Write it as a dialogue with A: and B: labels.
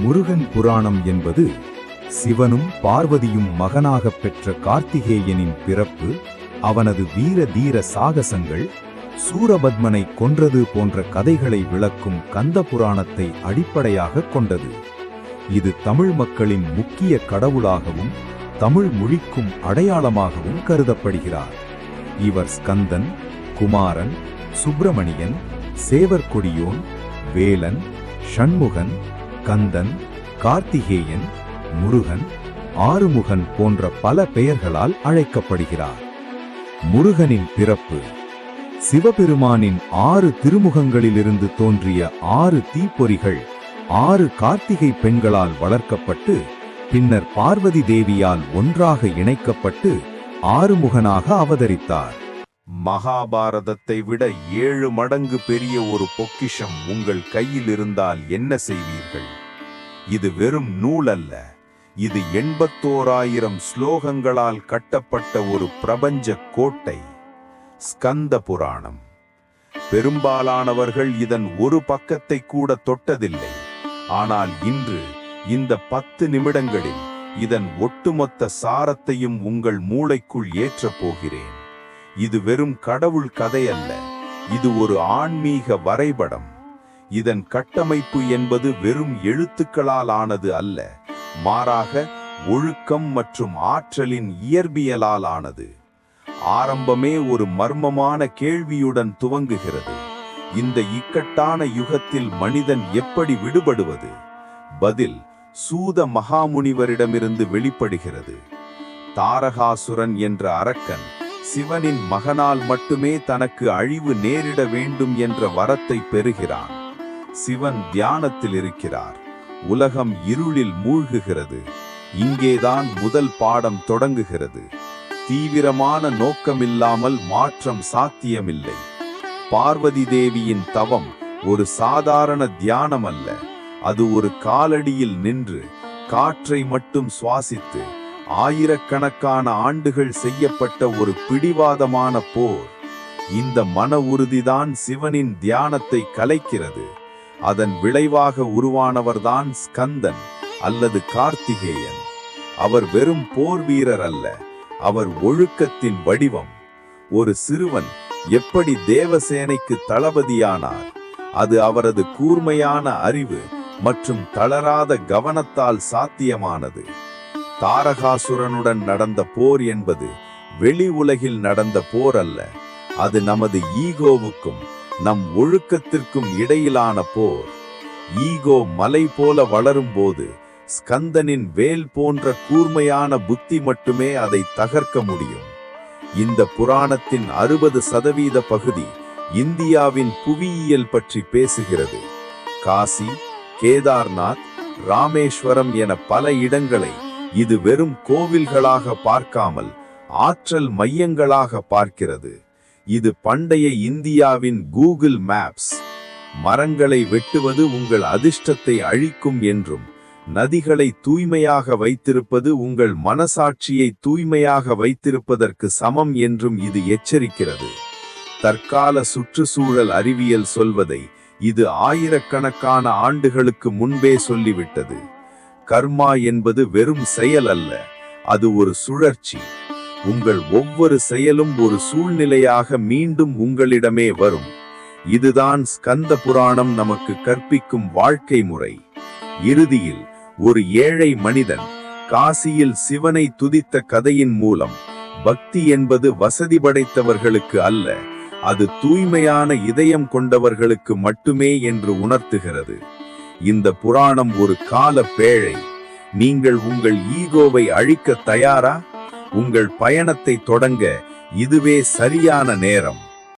A: முருகன் புராணம் என்பது சிவனும் பார்வதியும் மகனாகப் பெற்ற கார்த்திகேயனின் பிறப்பு, அவனது வீர தீர சாகசங்கள், சூரபத்மனை கொன்றது போன்ற கதைகளை விளக்கும் கந்த புராணத்தை அடிப்படையாக கொண்டது. இது தமிழ் மக்களின் முக்கிய கடவுளாகவும் தமிழ் மொழிக்கும் அடையாளமாகவும் கருதப்படுகிறார். இவர் ஸ்கந்தன், குமாரன், சுப்பிரமணியன், சேவற்கொடியோன், வேலன், ஷண்முகன், கந்தன், கார்த்திகேயன், முருகன், ஆறுமுகன் போன்ற பல பெயர்களால் அழைக்கப்படுகிறார். முருகனின் பிறப்பு சிவபெருமானின் 6 திருமுகங்களிலிருந்து தோன்றிய 6 தீப்பொறிகள் 6 கார்த்திகை பெண்களால் வளர்க்கப்பட்டு பின்னர் பார்வதி தேவியால் ஒன்றாக இணைக்கப்பட்டு ஆறுமுகனாக அவதரித்தார்.
B: மகாபாரதத்தை விட 7 மடங்கு பெரிய ஒரு பொக்கிஷம் உங்கள் கையில் இருந்தால் என்ன செய்வீர்கள்? இது வெறும் நூல் அல்ல, இது 81,000 ஸ்லோகங்களால் கட்டப்பட்ட ஒரு பிரபஞ்ச கோட்டை. ஸ்கந்த புராணம். பெரும்பாலானவர்கள் இதன் ஒரு பக்கத்தை கூட தொட்டதில்லை. ஆனால் இன்று இந்த 10 நிமிடங்களில் இதன் ஒட்டுமொத்த சாரத்தையும் உங்கள் மூளைக்குள் ஏற்றப் போகிறேன். இது வெறும் கடவுள் கதை அல்ல, இது ஒரு ஆன்மீக வரைபடம். இதன் கட்டமைப்பு என்பது வெறும் எழுத்துக்களால் ஆனது அல்ல, மாறாக ஒழுக்கம் மற்றும் ஆற்றலின் இயற்பியலால் ஆனது. ஆரம்பமே ஒரு மர்மமான கேள்வியுடன் துவங்குகிறது. இந்த இக்கட்டான யுகத்தில் மனிதன் எப்படி விடுபடுவது? பதில் சூத மகாமுனிவரிடமிருந்து வெளிப்படுகிறது. தாரகாசுரன் என்ற அரக்கன் சிவனின் மகனால் மட்டுமே தனக்கு அழிவு நேரிட வேண்டும் என்ற வரத்தை பெறுகிறான். சிவன் தியானத்தில் இருக்கிறார். உலகம் இருளில் மூழ்குகிறது. இங்கேதான் முதல் பாடம் தொடங்குகிறது. தீவிரமான நோக்கமில்லாமல் மாற்றம் சாத்தியமில்லை. பார்வதி தேவியின் தவம் ஒரு சாதாரண தியானம் அல்ல, அது ஒரு காலடியில் நின்று காற்றை மட்டும் சுவாசித்து ஆயிரக்கணக்கான ஆண்டுகள் செய்யப்பட்ட ஒரு பிடிவாதமான போர். இந்த மன உறுதிதான் சிவனின் தியானத்தை கலைக்கிறது. அதன் விளைவாக உருவானவர்தான் ஸ்கந்தன் அல்லது கார்த்திகேயன். அவர் வெறும் போர் வீரர் அல்ல, அவர் ஒழுக்கத்தின் வடிவம். ஒரு சிறுவன் எப்படி தேவசேனைக்கு தளபதியானார்? அது அவரது கூர்மையான அறிவு மற்றும் தளராத கவனத்தால் சாத்தியமானது. தாரகாசுரனுடன் நடந்த போர் என்பது வெளி உலகில் நடந்த போர் அல்ல, அது நமது ஈகோவுக்கும் நம் ஒழுக்கத்திற்கும் இடையிலான போர். ஈகோ மலை போல வளரும் போது ஸ்கந்தனின் வேல் போன்ற கூர்மையான புத்தி மட்டுமே அதை தகர்க்க முடியும். இந்த புராணத்தின் 60% பகுதி இந்தியாவின் புவியியல் பற்றி பேசுகிறது. காசி, கேதார்நாத், ராமேஸ்வரம் என பல இடங்களை இது வெறும் கோவில்களாக பார்க்காமல் ஆற்றல் மையங்களாக பார்க்கிறது. இது பண்டைய இந்தியாவின் கூகுள் மேப்ஸ். மரங்களை வெட்டுவது உங்கள் அதிர்ஷ்டத்தை அழிக்கும் என்றும், நதிகளை தூய்மையாக வைத்திருப்பது உங்கள் மனசாட்சியை தூய்மையாக வைத்திருப்பதற்கு சமம் என்றும் இது எச்சரிக்கிறது. தற்கால சுற்றுச்சூழல் அறிவியல் சொல்வதை இது ஆயிரக்கணக்கான ஆண்டுகளுக்கு முன்பே சொல்லிவிட்டது. கர்மா என்பது வெறும் செயல் அல்ல, அது ஒரு சுழற்சி. உங்கள் ஒவ்வொரு செயலும் ஒரு சூழ்நிலையாக மீண்டும் உங்களிடமே வரும். இதுதான் ஸ்கந்த புராணம் நமக்கு கற்பிக்கும் வாழ்க்கை முறை. இறுதியில் ஒரு ஏழை மனிதன் காசியில் சிவனை துதித்த கதையின் மூலம் பக்தி என்பது வசதி படைத்தவர்களுக்கு அல்ல, அது தூய்மையான இதயம் கொண்டவர்களுக்கு மட்டுமே என்று உணர்த்துகிறது. இந்த புராணம் ஒரு கால பேழை. நீங்கள் உங்கள் ஈகோவை அழிக்க தயாரா? உங்கள் பயணத்தை தொடங்க இதுவே சரியான நேரம்.